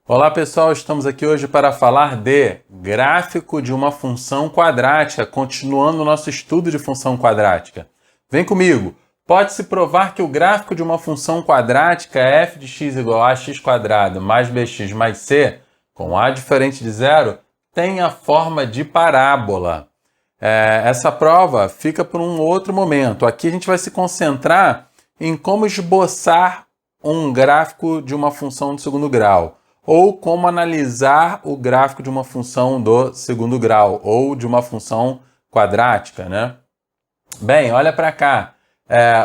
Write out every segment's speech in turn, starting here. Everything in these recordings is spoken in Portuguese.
Olá pessoal, estamos aqui hoje para falar de gráfico de uma função quadrática, continuando o nosso estudo de função quadrática. Vem comigo! Pode-se provar que o gráfico de uma função quadrática é f de x igual a x² mais bx mais c, com a diferente de zero, tem a forma de parábola. Essa prova fica por um outro momento. Aqui a gente vai se concentrar em como esboçar um gráfico de uma função do segundo grau, ou como analisar o gráfico de uma função do segundo grau, ou de uma função quadrática, né? Bem, olha para cá.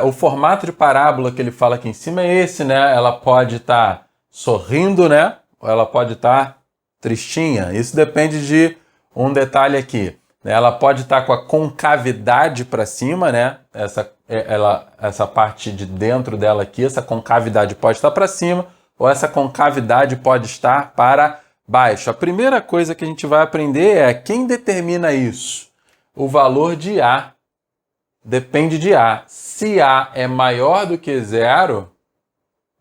O formato de parábola que ele fala aqui em cima é esse, né? Ela pode estar sorrindo, né? Ou essa pode estar tristinha. Isso depende de um detalhe aqui. Ela pode estar com a concavidade para cima, né? Essa parte de dentro dela aqui, essa concavidade pode estar para cima, ou essa concavidade pode estar para baixo. A primeira coisa que a gente vai aprender é quem determina isso. O valor de A depende de A. Se A é maior do que zero,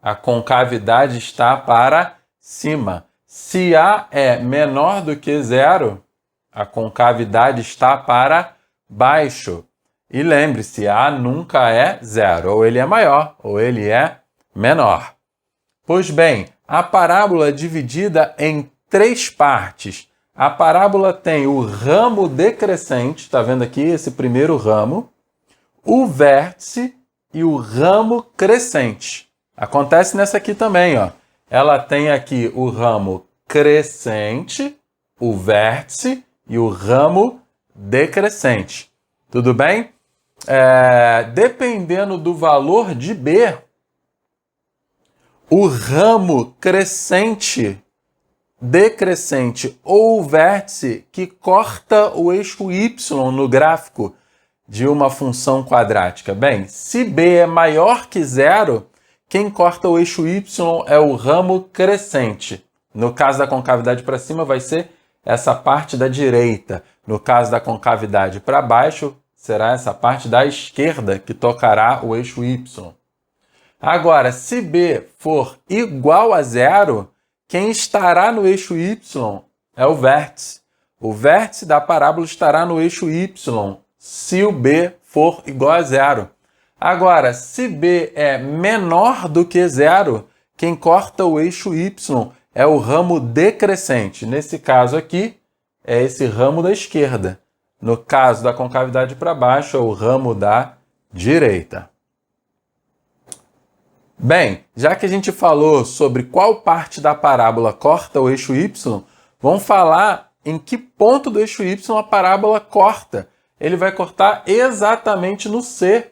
a concavidade está para cima. Se A é menor do que zero, a concavidade está para baixo. E lembre-se, A nunca é zero. Ou ele é maior, ou ele é menor. Pois bem, a parábola é dividida em três partes. A parábola tem o ramo decrescente, está vendo aqui esse primeiro ramo, o vértice e o ramo crescente. Acontece nessa aqui também, ó. Ela tem aqui o ramo crescente, o vértice e o ramo decrescente. Tudo bem? Dependendo do valor de B, o ramo crescente, decrescente ou o vértice que corta o eixo y no gráfico de uma função quadrática. Bem, se B é maior que zero, quem corta o eixo y é o ramo crescente. No caso da concavidade para cima, vai ser essa parte da direita. No caso da concavidade para baixo, será essa parte da esquerda que tocará o eixo y. Agora, se B for igual a zero, quem estará no eixo y é o vértice. O vértice da parábola estará no eixo y se o B for igual a zero. Agora, se B é menor do que zero, quem corta o eixo y é o ramo decrescente. Nesse caso aqui, é esse ramo da esquerda. No caso da concavidade para baixo, é o ramo da direita. Bem, já que a gente falou sobre qual parte da parábola corta o eixo y, vamos falar em que ponto do eixo y a parábola corta. Ele vai cortar exatamente no C.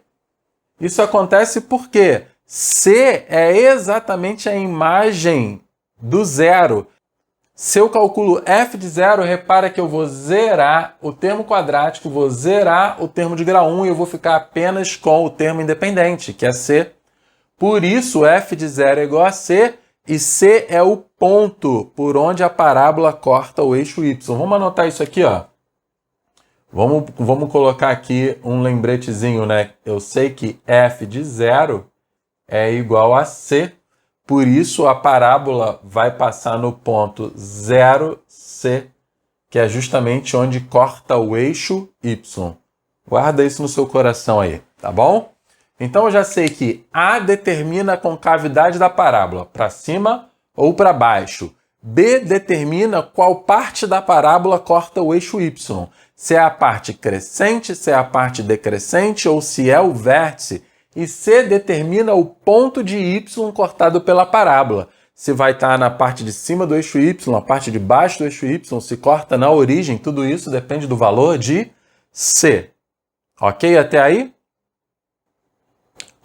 Isso acontece porque C é exatamente a imagem do zero. Se eu calculo f de zero, repara que eu vou zerar o termo quadrático, vou zerar o termo de grau 1 e eu vou ficar apenas com o termo independente, que é C. Por isso, f de zero é igual a C, e C é o ponto por onde a parábola corta o eixo y. Vamos anotar isso aqui, ó. Vamos colocar aqui um lembretezinho, né? Eu sei que f de zero é igual a C, por isso a parábola vai passar no ponto 0C, que é justamente onde corta o eixo y. Guarda isso no seu coração aí, tá bom? Então eu já sei que A determina a concavidade da parábola, para cima ou para baixo. B determina qual parte da parábola corta o eixo y. Se é a parte crescente, se é a parte decrescente ou se é o vértice. E C determina o ponto de y cortado pela parábola. Se vai estar na parte de cima do eixo y, na parte de baixo do eixo y, se corta na origem, tudo isso depende do valor de C. Ok até aí?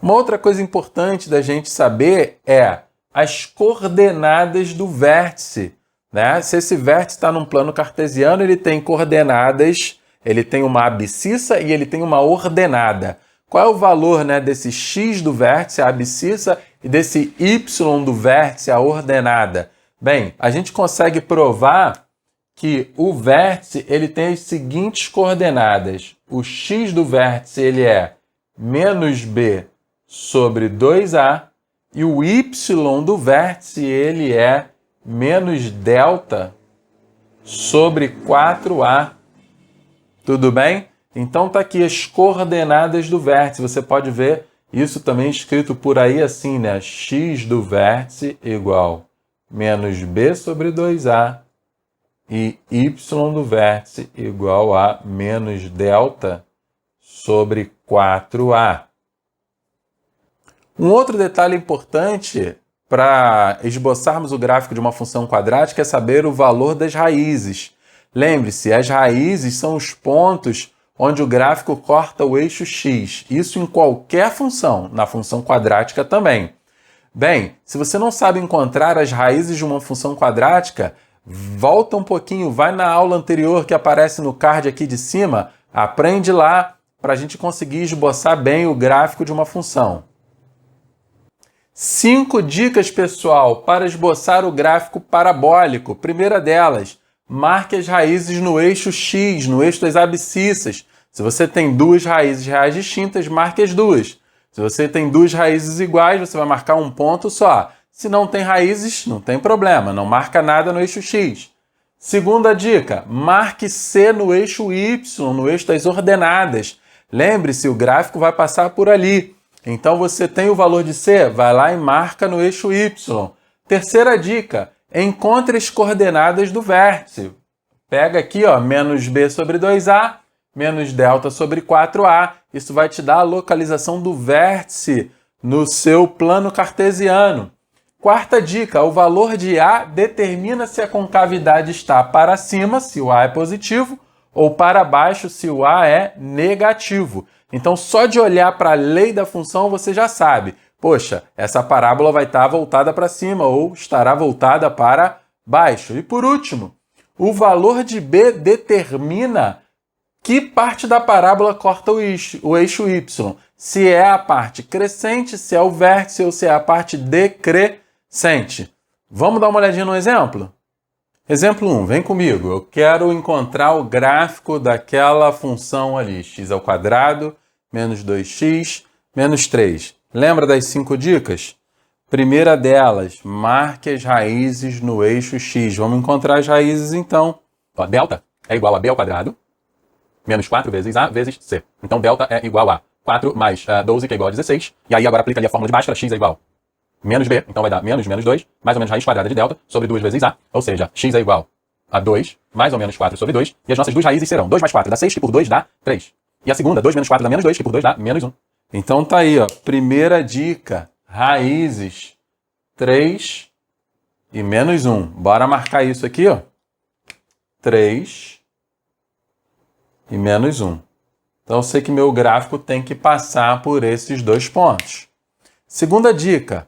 Uma outra coisa importante da gente saber é as coordenadas do vértice, né? Se esse vértice está num plano cartesiano, ele tem coordenadas, ele tem uma abscissa e ele tem uma ordenada. Qual é o valor, né, desse x do vértice, a abscissa, e desse y do vértice, a ordenada? Bem, a gente consegue provar que o vértice ele tem as seguintes coordenadas. O x do vértice ele é menos b sobre 2a, e o y do vértice ele é menos delta sobre 4A. Tudo bem? Então tá aqui as coordenadas do vértice. Você pode ver isso também escrito por aí assim, né? X do vértice igual menos B sobre 2A e Y do vértice igual a menos delta sobre 4A. Um outro detalhe importante para esboçarmos o gráfico de uma função quadrática é saber o valor das raízes. Lembre-se, as raízes são os pontos onde o gráfico corta o eixo x. Isso em qualquer função, na função quadrática também. Bem, se você não sabe encontrar as raízes de uma função quadrática, volta um pouquinho, vai na aula anterior que aparece no card aqui de cima, aprende lá para a gente conseguir esboçar bem o gráfico de uma função. 5 dicas, pessoal, para esboçar o gráfico parabólico. Primeira delas, marque as raízes no eixo x, no eixo das abscissas. Se você tem duas raízes reais distintas, marque as duas. Se você tem duas raízes iguais, você vai marcar um ponto só. Se não tem raízes, não tem problema, não marca nada no eixo x. Segunda dica, marque C no eixo y, no eixo das ordenadas. Lembre-se, o gráfico vai passar por ali. Então você tem o valor de C, vai lá e marca no eixo y. Terceira dica, encontre as coordenadas do vértice. Pega aqui, ó, menos B sobre 2A, menos delta sobre 4A. Isso vai te dar a localização do vértice no seu plano cartesiano. Quarta dica, o valor de A determina se a concavidade está para cima, se o A é positivo, ou para baixo, se o A é negativo. Então, só de olhar para a lei da função, você já sabe. Poxa, essa parábola vai estar voltada para cima ou estará voltada para baixo. E por último, o valor de B determina que parte da parábola corta o eixo y. Se é a parte crescente, se é o vértice ou se é a parte decrescente. Vamos dar uma olhadinha no exemplo? Exemplo 1, vem comigo. Eu quero encontrar o gráfico daquela função ali, x² menos 2x menos 3. Lembra das 5 dicas? Primeira delas, marque as raízes no eixo x. Vamos encontrar as raízes então. Ó, delta é igual a b ao quadrado menos 4 vezes a vezes c. Então delta é igual a 4 mais 12, que é igual a 16. E aí agora aplica ali a fórmula de Bhaskara, x é igual menos b, então vai dar menos 2, mais ou menos raiz quadrada de delta, sobre 2 vezes a, ou seja, x é igual a 2, mais ou menos 4 sobre 2, e as nossas duas raízes serão 2 mais 4 dá 6, que por 2 dá 3. E a segunda, 2 menos 4 dá menos 2, que por 2 dá menos 1. Então tá aí, ó, primeira dica, raízes 3 e menos 1. Bora marcar isso aqui, ó. 3 e menos 1. Então eu sei que meu gráfico tem que passar por esses dois pontos. Segunda dica,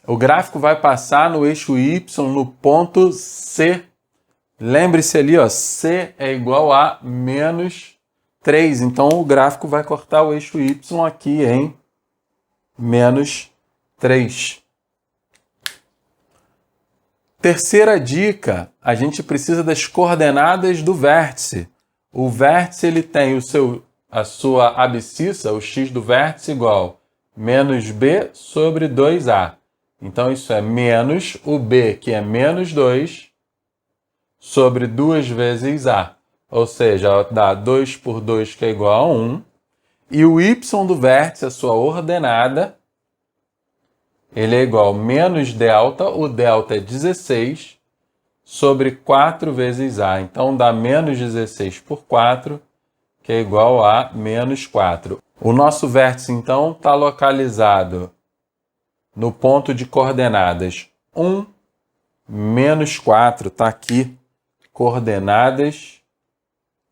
o gráfico vai passar no eixo y no ponto C. Lembre-se ali, ó, C é igual a menos 3. Então o gráfico vai cortar o eixo y aqui em menos 3. Terceira dica, a gente precisa das coordenadas do vértice. O vértice ele tem a sua abscissa, o x do vértice igual menos b sobre 2a. Então, isso é menos o b, que é menos 2, sobre 2 vezes a. Ou seja, dá 2 por 2, que é igual a 1. E o y do vértice, a sua ordenada, ele é igual a menos delta, o delta é 16, sobre 4 vezes a. Então, dá menos 16 por 4, que é igual a menos 4. O nosso vértice, então, está localizado no ponto de coordenadas 1, menos 4. Está aqui, coordenadas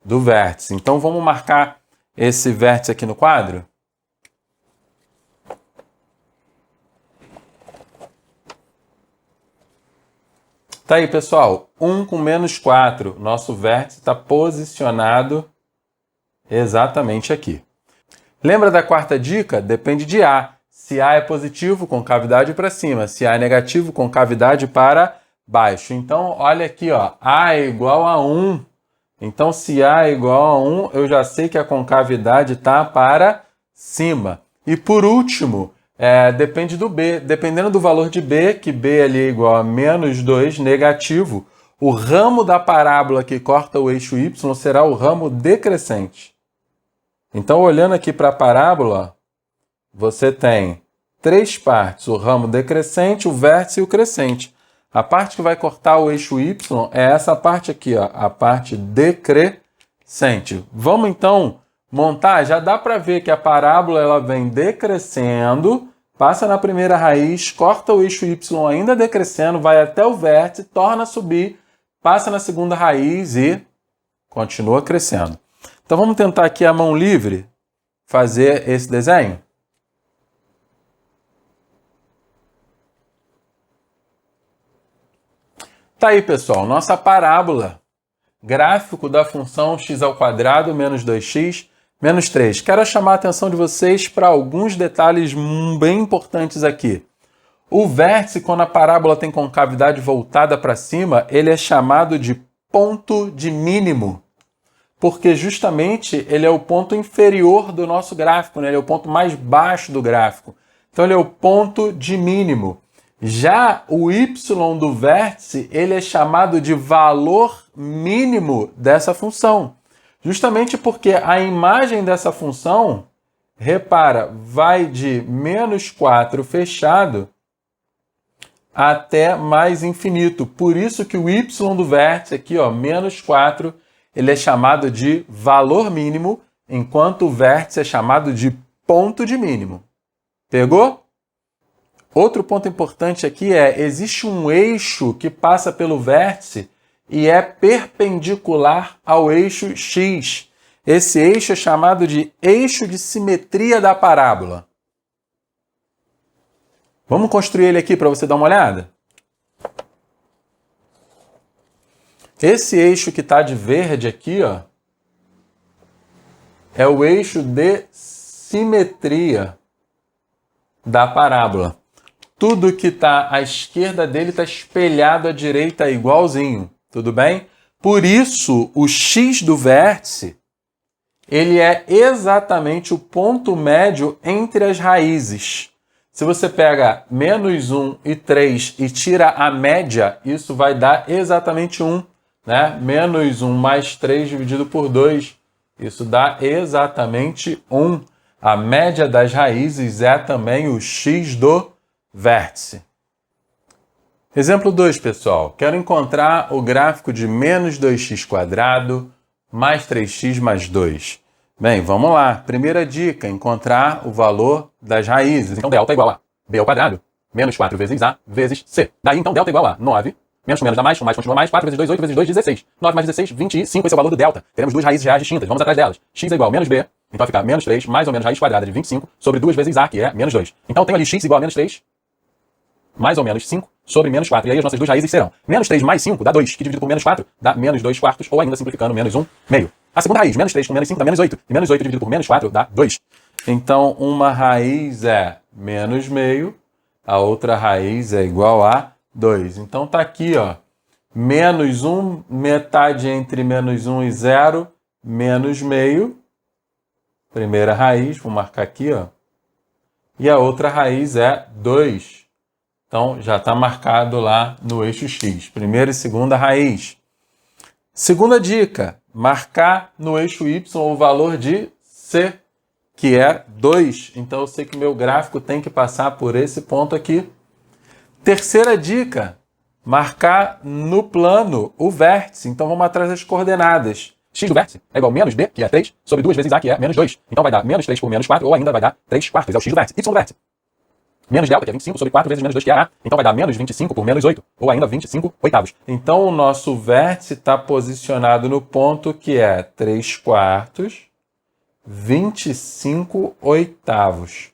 do vértice. Então, vamos marcar esse vértice aqui no quadro? Tá aí, pessoal. 1 com menos 4. Nosso vértice está posicionado exatamente aqui. Lembra da quarta dica? Depende de A. Se A é positivo, concavidade para cima. Se A é negativo, concavidade para baixo. Então, olha aqui, ó. A é igual a 1. Então, se A é igual a 1, eu já sei que a concavidade está para cima. E por último, depende do b. Dependendo do valor de b, que b ali é igual a menos 2 negativo, o ramo da parábola que corta o eixo y será o ramo decrescente. Então, olhando aqui para a parábola, você tem 3 partes, o ramo decrescente, o vértice e o crescente. A parte que vai cortar o eixo y é essa parte aqui, ó, a parte decrescente. Vamos então montar? Já dá para ver que a parábola ela vem decrescendo, passa na primeira raiz, corta o eixo y ainda decrescendo, vai até o vértice, torna a subir, passa na segunda raiz e continua crescendo. Então vamos tentar aqui a mão livre fazer esse desenho? Tá aí, pessoal, nossa parábola. Gráfico da função x² menos 2x menos 3. Quero chamar a atenção de vocês para alguns detalhes bem importantes aqui. O vértice, quando a parábola tem concavidade voltada para cima, ele é chamado de ponto de mínimo, porque justamente ele é o ponto inferior do nosso gráfico, né? Ele é o ponto mais baixo do gráfico. Então ele é o ponto de mínimo. Já o y do vértice, ele é chamado de valor mínimo dessa função. Justamente porque a imagem dessa função, repara, vai de menos 4 fechado até mais infinito. Por isso que o y do vértice aqui, ó, menos 4, ele é chamado de valor mínimo, enquanto o vértice é chamado de ponto de mínimo. Pegou? Outro ponto importante aqui existe um eixo que passa pelo vértice e é perpendicular ao eixo x. Esse eixo é chamado de eixo de simetria da parábola. Vamos construir ele aqui para você dar uma olhada? Esse eixo que está de verde aqui, ó, é o eixo de simetria da parábola. Tudo que está à esquerda dele está espelhado à direita igualzinho, tudo bem? Por isso, o x do vértice, ele é exatamente o ponto médio entre as raízes. Se você pega menos 1 e 3 e tira a média, isso vai dar exatamente 1. Né? Menos 1 mais 3 dividido por 2, isso dá exatamente 1. A média das raízes é também o x do vértice. Exemplo 2, pessoal. Quero encontrar o gráfico de menos 2x² mais 3x mais 2. Bem, vamos lá. Primeira dica, encontrar o valor das raízes. Então, delta é igual a b² menos 4 vezes a vezes c. Daí, então, delta é igual a 9. Menos com menos dá mais, com mais continua mais, 4 vezes 2, 8 vezes 2, 16. 9 mais 16, 25, esse é o valor do delta. Teremos duas raízes reais distintas, vamos atrás delas. X é igual a menos b, então vai ficar menos 3 mais ou menos raiz quadrada de 25 sobre 2 vezes a, que é menos 2. Então eu tenho ali x igual a menos 3 mais ou menos 5 sobre menos 4. E aí as nossas duas raízes serão menos 3 mais 5 dá 2, que dividido por menos 4 dá menos 2 quartos, ou ainda simplificando, menos 1 meio. A segunda raiz, menos 3 com menos 5 dá menos 8, e menos 8 dividido por menos 4 dá 2. Então uma raiz é menos meio, a outra raiz é igual a 2. Então tá aqui, ó. Menos 1, metade entre menos 1 e 0, menos meio. Primeira raiz, vou marcar aqui, ó. E a outra raiz é 2. Então, já está marcado lá no eixo X. Primeira e segunda raiz. Segunda dica, marcar no eixo Y o valor de C, que é 2. Então, eu sei que meu gráfico tem que passar por esse ponto aqui. Terceira dica, marcar no plano o vértice. Então, vamos atrás das coordenadas. X do vértice é igual a menos B, que é 3, sobre 2 vezes A, que é menos 2. Então, vai dar menos 3 por menos 4, ou ainda vai dar 3 quartos. É o X do vértice. Y do vértice. Menos delta, que é 25, sobre 4 vezes menos 2, que é A. Então, vai dar menos 25 por menos 8, ou ainda 25 oitavos. Então, o nosso vértice está posicionado no ponto que é 3 quartos, 25 oitavos.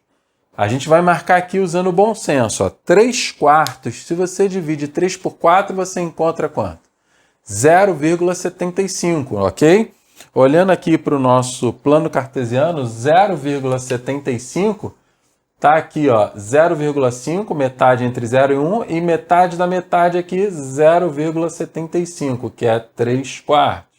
A gente vai marcar aqui usando o bom senso. Ó. 3 quartos, se você divide 3 por 4, você encontra quanto? 0,75, ok? Olhando aqui para o nosso plano cartesiano, 0,75 está aqui, ó, 0,5, metade entre 0 e 1, e metade da metade aqui, 0,75, que é 3 quartos.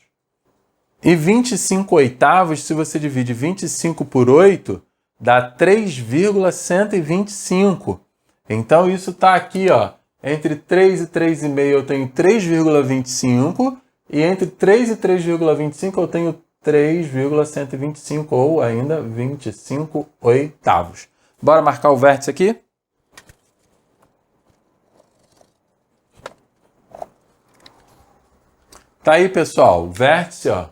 E 25 oitavos, se você divide 25 por 8, dá 3,125. Então, isso está aqui, ó, entre 3 e 3,5 eu tenho 3,25 e entre 3 e 3,25 eu tenho 3,125 ou ainda 25 oitavos. Bora marcar o vértice aqui? Tá aí, pessoal, o vértice, ó,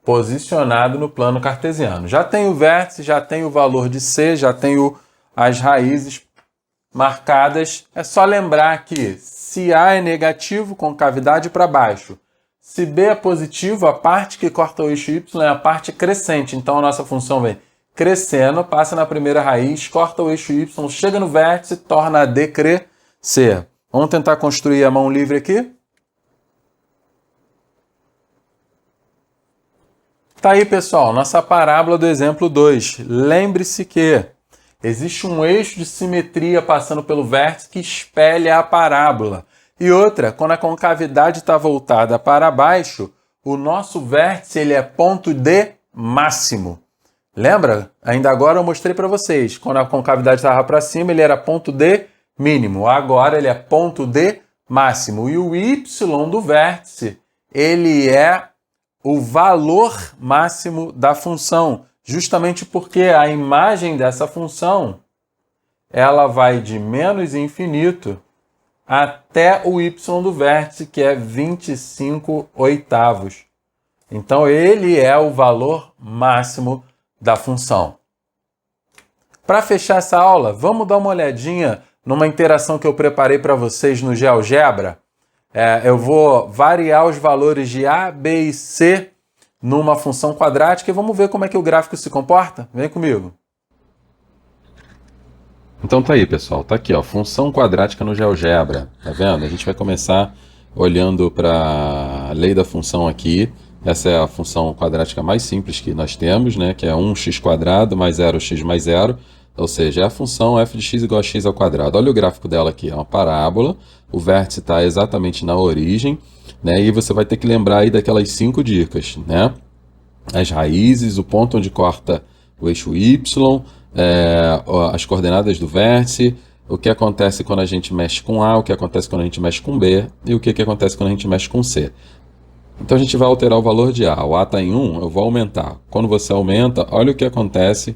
posicionado no plano cartesiano. Já tem o vértice, já tem o valor de C, já tenho as raízes marcadas. É só lembrar que se A é negativo, concavidade para baixo. Se B é positivo, a parte que corta o eixo Y é a parte crescente. Então, a nossa função vem crescendo, passa na primeira raiz, corta o eixo Y, chega no vértice, torna a D crescer. Vamos tentar construir a mão livre aqui? Tá aí, pessoal, nossa parábola do exemplo 2. Lembre-se que existe um eixo de simetria passando pelo vértice que espelha a parábola. E outra, quando a concavidade está voltada para baixo, o nosso vértice ele é ponto de máximo. Lembra? Ainda agora eu mostrei para vocês. Quando a concavidade estava para cima, ele era ponto de mínimo. Agora ele é ponto de máximo. E o y do vértice, ele é o valor máximo da função, justamente porque a imagem dessa função ela vai de menos infinito até o y do vértice, que é 25 oitavos. Então, ele é o valor máximo da função. Para fechar essa aula, vamos dar uma olhadinha numa interação que eu preparei para vocês no GeoGebra. Eu vou variar os valores de A, B e C numa função quadrática e vamos ver como é que o gráfico se comporta? Vem comigo. Então tá aí, pessoal. Tá aqui, ó, função quadrática no GeoGebra. Tá vendo? A gente vai começar olhando para a lei da função aqui. Essa é a função quadrática mais simples que nós temos, né? Que é 1x² mais 0x mais 0. Ou seja, é a função f de x igual a x ao quadrado. Olha o gráfico dela aqui, é uma parábola. O vértice está exatamente na origem, né? E você vai ter que lembrar aí daquelas 5 dicas, né? As raízes, o ponto onde corta o eixo y, as coordenadas do vértice, o que acontece quando a gente mexe com A, o que acontece quando a gente mexe com B e o que acontece quando a gente mexe com C. Então a gente vai alterar o valor de A. O A está em 1, eu vou aumentar. Quando você aumenta, olha o que acontece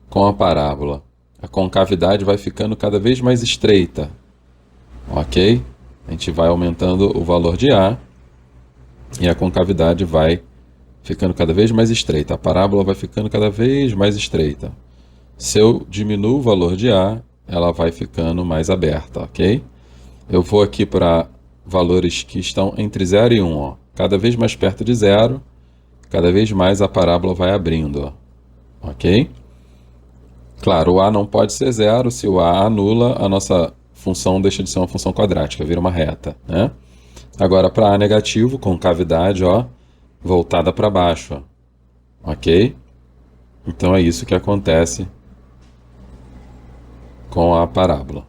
com a parábola. A concavidade vai ficando cada vez mais estreita. Ok? A gente vai aumentando o valor de A e a concavidade vai ficando cada vez mais estreita. A parábola vai ficando cada vez mais estreita. Se eu diminuo o valor de A, ela vai ficando mais aberta, ok? Eu vou aqui para valores que estão entre 0 e 1. Ó. Cada vez mais perto de 0, cada vez mais a parábola vai abrindo. Ó. Ok? Claro, o A não pode ser 0. Se o A anula, a nossa função deixa de ser uma função quadrática, vira uma reta, né? Agora, para A negativo, concavidade, ó, voltada para baixo. Ó. Ok? Então é isso que acontece com a parábola.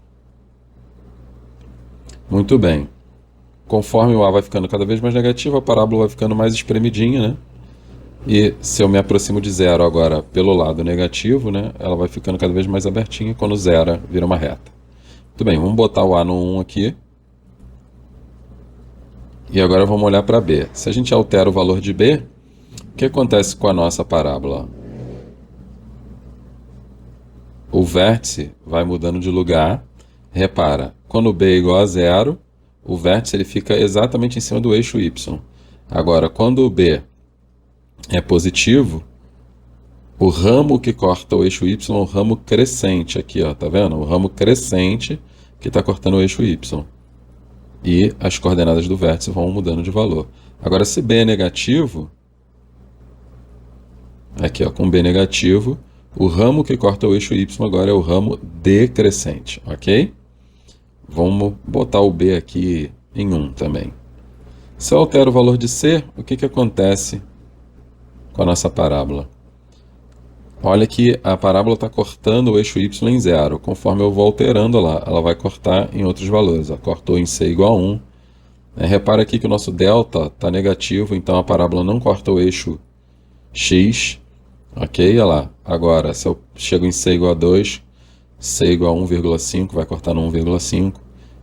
Muito bem. Conforme o A vai ficando cada vez mais negativo, a parábola vai ficando mais espremidinha, né? E se eu me aproximo de 0 agora pelo lado negativo, né, ela vai ficando cada vez mais abertinha, quando zero vira uma reta. Muito bem, vamos botar o A no 1 aqui. E agora vamos olhar para B. Se a gente altera o valor de B, o que acontece com a nossa parábola? O vértice vai mudando de lugar. Repara, quando B é igual a 0, o vértice ele fica exatamente em cima do eixo Y. Agora, quando o B é positivo, o ramo que corta o eixo Y é o ramo crescente aqui, ó, tá vendo? O ramo crescente que está cortando o eixo Y. E as coordenadas do vértice vão mudando de valor. Agora, se B é negativo, aqui, ó, com B negativo, o ramo que corta o eixo Y agora é o ramo decrescente, ok? Vamos botar o B aqui em 1 também. Se eu altero o valor de C, o que acontece com a nossa parábola? Olha que a parábola está cortando o eixo Y em 0. Conforme eu vou alterando lá, ela vai cortar em outros valores. Ela cortou em C igual a 1. Repara aqui que o nosso delta está negativo, então a parábola não corta o eixo X. Ok? Olha lá. Agora, se eu chego em C igual a 2, C igual a 1,5, vai cortar no 1,5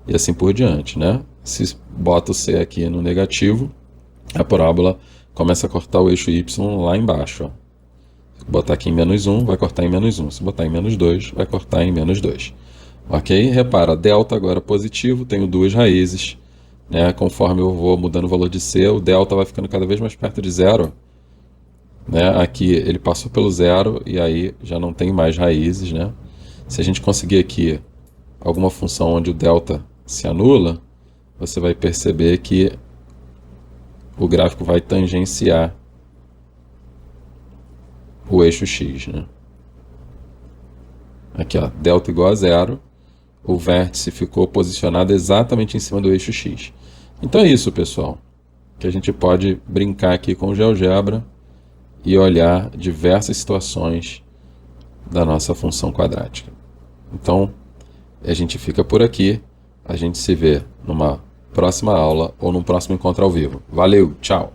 e assim por diante, né? Se bota o C aqui no negativo, a parábola começa a cortar o eixo Y lá embaixo. Ó. Se botar aqui em -1, vai cortar em -1. Se botar em -2, vai cortar em -2. Ok? Repara, delta agora positivo, tenho duas raízes. Né? Conforme eu vou mudando o valor de C, o delta vai ficando cada vez mais perto de zero. Né? Aqui ele passou pelo zero e aí já não tem mais raízes. Né? Se a gente conseguir aqui alguma função onde o delta se anula, você vai perceber que o gráfico vai tangenciar o eixo x. Né? Aqui, ó, delta igual a zero, o vértice ficou posicionado exatamente em cima do eixo x. Então é isso, pessoal, que a gente pode brincar aqui com o GeoGebra e olhar diversas situações da nossa função quadrática. Então, a gente fica por aqui, a gente se vê numa próxima aula ou num próximo encontro ao vivo. Valeu, tchau!